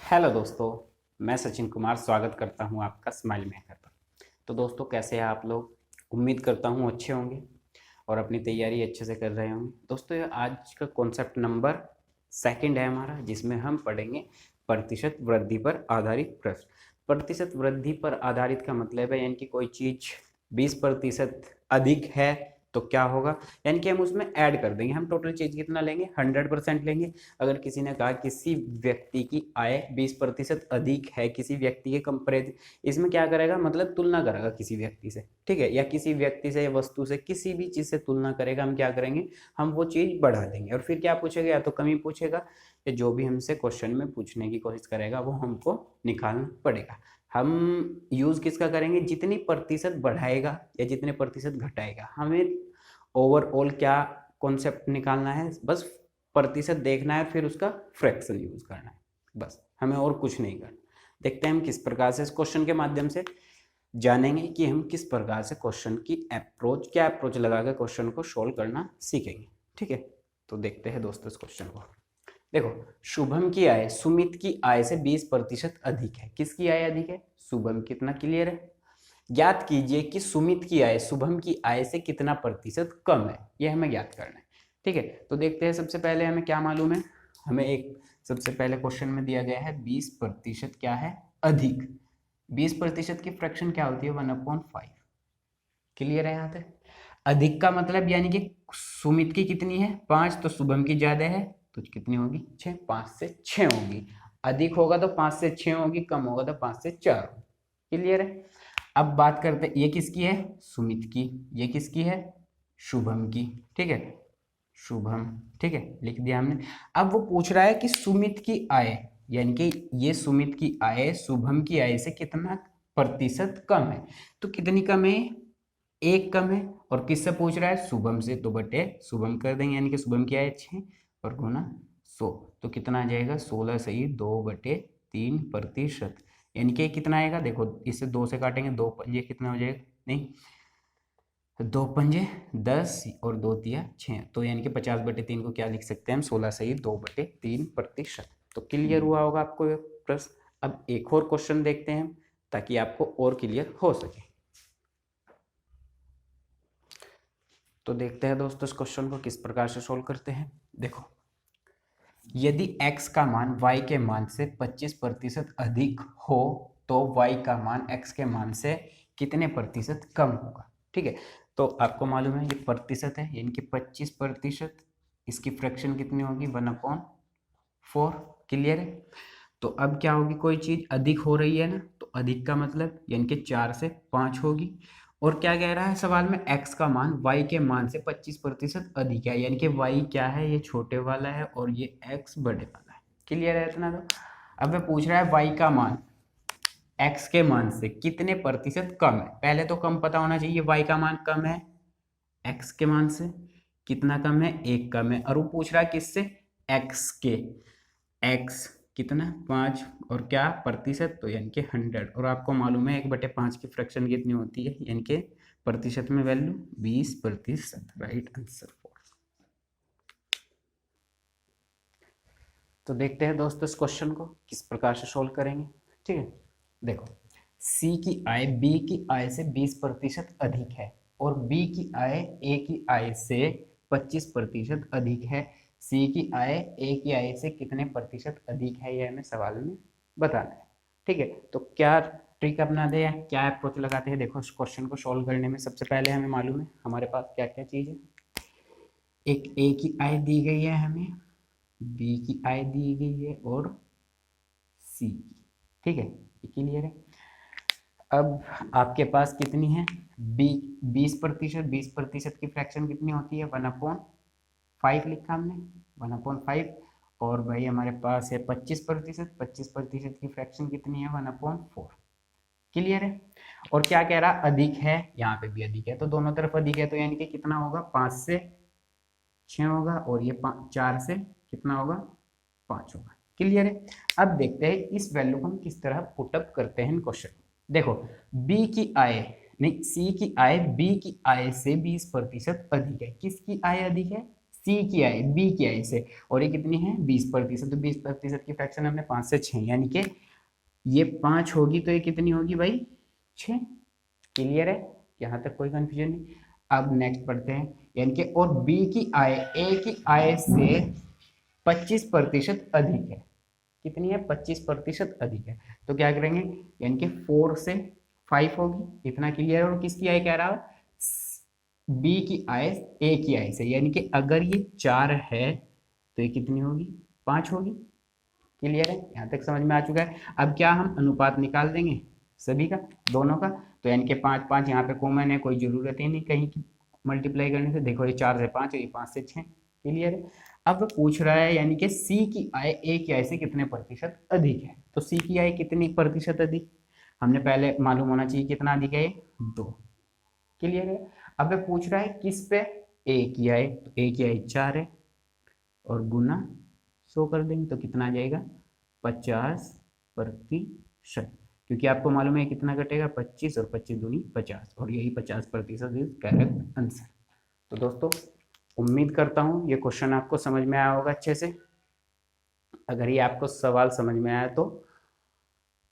Hello दोस्तों, मैं सचिन कुमार स्वागत करता हूं आपका स्माइल मेकर पर। तो दोस्तों, कैसे हैं आप लोग? उम्मीद करता हूं अच्छे होंगे और अपनी तैयारी अच्छे से कर रहे होंगे। दोस्तों, ये आज का कॉन्सेप्ट नंबर सेकंड है हमारा, जिसमें हम पढ़ेंगे प्रतिशत वृद्धि पर आधारित प्रश्न। प्रतिशत वृद्धि पर आधारित का मतलब है यानी कि कोई चीज़ 20% अधिक है तो क्या होगा, यानी कि हम उसमें ऐड कर देंगे। हम टोटल चीज़ कितना लेंगे? 100% लेंगे। अगर किसी ने कहा किसी व्यक्ति की आय 20% अधिक है किसी व्यक्ति के कंपेरिजन, इसमें क्या करेगा? मतलब तुलना करेगा किसी व्यक्ति से, ठीक है, या किसी व्यक्ति से या वस्तु से, किसी भी चीज़ से तुलना करेगा। हम क्या करेंगे? हम वो चीज़ बढ़ा देंगे। और फिर क्या पूछेगा? या तो कमी पूछेगा, या जो भी हमसे क्वेश्चन में पूछने की कोशिश करेगा वो हमको निकालना पड़ेगा। हम यूज़ किसका करेंगे? जितनी प्रतिशत बढ़ाएगा या जितने प्रतिशत घटाएगा। हमें ओवरऑल क्या कॉन्सेप्ट निकालना है? बस प्रतिशत देखना है, फिर उसका फ्रैक्शन यूज करना है, बस। हमें और कुछ नहीं करना। देखते हैं हम किस प्रकार से इस क्वेश्चन के माध्यम से जानेंगे कि हम किस प्रकार से क्वेश्चन की क्या अप्रोच लगाकर क्वेश्चन को सोल्व करना सीखेंगे। ठीक है, तो देखते हैं दोस्तों इस क्वेश्चन को। देखो, शुभम की आय सुमित की आय से 20% अधिक है। किसकी आय अधिक है? शुभम। कितना क्लियर है? ज्ञात कीजिए कि सुमित की आय शुभम की आय से कितना प्रतिशत कम है। यह हमें ज्ञात करना है। ठीक है, तो देखते हैं। सबसे पहले हमें क्या मालूम है? हमें एक सबसे पहले क्वेश्चन में दिया गया है 20% क्या है? अधिक। 20% की फ्रैक्शन क्या होती है? 1/5। क्लियर है यहाँ तक? अधिक का मतलब यानी कि सुमित की कितनी है? 5, तो शुभम की ज्यादा है तो कितनी होगी? 6। 5 से 6 होगी। अधिक होगा तो 5 से 6 होगी, कम होगा तो 5 से 4 होगी। क्लियर है? अब बात करते हैं, ये किसकी है? सुमित की। ये किसकी है? शुभम की। ठीक है, शुभम। ठीक है, लिख दिया हमने। अब वो पूछ रहा है कि सुमित की आय, यानी कि ये सुमित की आय शुभम की आय से कितना प्रतिशत कम है। तो कितनी कम है? 1 कम है। और किससे पूछ रहा है? शुभम से, तो बटे शुभम कर देंगे, यानी कि शुभम की आय 6 और गुना 100, तो कितना आ जाएगा? 16 सही 2/3%। यानी कि कितना आएगा? देखो, इससे 2 से काटेंगे, 2 पंजे कितना हो जाएगा? नहीं, 2 पंजे 10 और 2 तिया 6, तो यानी कि 50/3 को क्या लिख सकते हैं हम? 16 सही 2/3%। तो क्लियर हुआ होगा आपको ये प्रश्न। अब एक और क्वेश्चन देखते हैं ताकि आपको और क्लियर हो सके। तो देखते हैं दोस्तों इस क्वेश्चन को किस प्रकार से सोल्व करते हैं। देखो, यदि x का मान y के मान से 25% अधिक हो तो y का मान x के मान से कितने प्रतिशत कम होगा। ठीक है, तो आपको मालूम है ये प्रतिशत है, यानी कि 25%। इसकी फ्रैक्शन कितनी होगी? 1/4। क्लियर है? तो अब क्या होगी? कोई चीज अधिक हो रही है ना, तो अधिक का मतलब यानी कि 4 से 5 होगी। और क्या कह रहा है सवाल में? x का मान y के मान से 25% अधिक है, यानी कि y क्या है? ये छोटे वाला है और ये x बड़े वाला है। क्लियर है इतना? तो अब मैं पूछ रहा है y का मान x के मान से कितने प्रतिशत कम है। पहले तो कम पता होना चाहिए। y का मान कम है x के मान से। कितना कम है? 1 कम है। और वो पूछ रहा है किससे? x के। x कितना? 5 और क्या प्रतिशत? तो यानी कि 100। और आपको मालूम है 1/5 की फ्रैक्शन कितनी होती है, यानी कि प्रतिशत में वैल्यू 20%। Right answer. तो देखते हैं दोस्तों इस क्वेश्चन को किस प्रकार से सोल्व करेंगे। ठीक है, देखो, सी की आय बी की आय से 20% अधिक है और बी की आय ए की आय से 25% अधिक है। सी की आय ए की आय से कितने प्रतिशत अधिक है, यह हमें सवाल में बताना है। ठीक है, तो क्या ट्रिक अपना दे या क्या अप्रोच लगाते हैं? देखो, इस क्वेश्चन को सोल्व करने में सबसे पहले हमें मालूम है हमारे पास क्या क्या चीज़ है। एक ए की आय दी गई है हमें, बी की आय दी गई है और सी की। ठीक है, ये क्लियर है? अब आपके पास कितनी है? बी 20%। 20% की फ्रैक्शन कितनी होती है? 1/5 लिखा हमने, 1/5। और भाई हमारे पास है 25%। 25% की फ्रैक्शन कितनी है? 1/4। क्लियर है? और क्या कह रहा? अधिक है, यहाँ पे भी अधिक है, तो दोनों तरफ अधिक है, तो यानी कि कितना होगा? 5 से 6 होगा और ये 4 से कितना होगा? 5 होगा। क्लियर है? अब देखते हैं इस वैल्यू को हम किस तरह पुटअप करते हैं क्वेश्चन। देखो, बी की आय नहीं सी की आय बी की आय से 20% अधिक है। किसकी आय अधिक है? सी की आय बी की आय से, और ये कितनी है 20%। तो 20% की फ्रैक्शन हमने 5 से 6, यानी कि ये 5 होगी तो ये कितनी होगी भाई 6। क्लियर है, यहाँ तक कोई कंफ्यूजन नहीं। अब नेक्स्ट पढ़ते हैं, यानी कि और बी की आय ए की आय से 25% अधिक है। कितनी है 25% अधिक है। तो क्या करेंगे, यानी कि 4 से 5 होगी, इतना क्लियर है। और किसकी आय कह रहा है, बी की आय ए की आय से, यानी कि अगर ये 4 है तो ये कितनी होगी 5 होगी। क्लियर है, यहाँ तक समझ में आ चुका है। अब क्या हम अनुपात निकाल देंगे सभी का, दोनों का। तो यानी कि 5 5 यहाँ पे कॉमन है, कोई जरूरत ही नहीं कहीं की मल्टीप्लाई करने से। देखो ये 4 से 5 है, ये 5 से 6। क्लियर है। अब पूछ रहा है यानी कि सी की आय ए की आय से कितने प्रतिशत अधिक है। तो सी की आय कितनी प्रतिशत अधिक, हमने पहले मालूम होना चाहिए कितना अधिक है, 2। क्लियर है। अब पूछ रहा है किस पे, ए की आय। तो ए की आय 4 है, और गुना 100 कर देंगे तो कितना आ जाएगा 50%। क्योंकि आपको मालूम है कितना कटेगा 25, और 25 दूनी 50, और यही 50% इज करेक्ट आंसर। तो दोस्तों उम्मीद करता हूँ ये क्वेश्चन आपको समझ में आया होगा अच्छे से। अगर ये आपको सवाल समझ में आया तो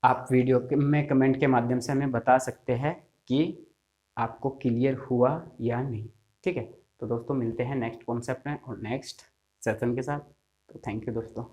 आप वीडियो में कमेंट के माध्यम से हमें बता सकते हैं कि आपको क्लियर हुआ या नहीं। ठीक है, तो दोस्तों मिलते हैं नेक्स्ट कॉन्सेप्ट में और नेक्स्ट सेशन के साथ। तो थैंक यू दोस्तों।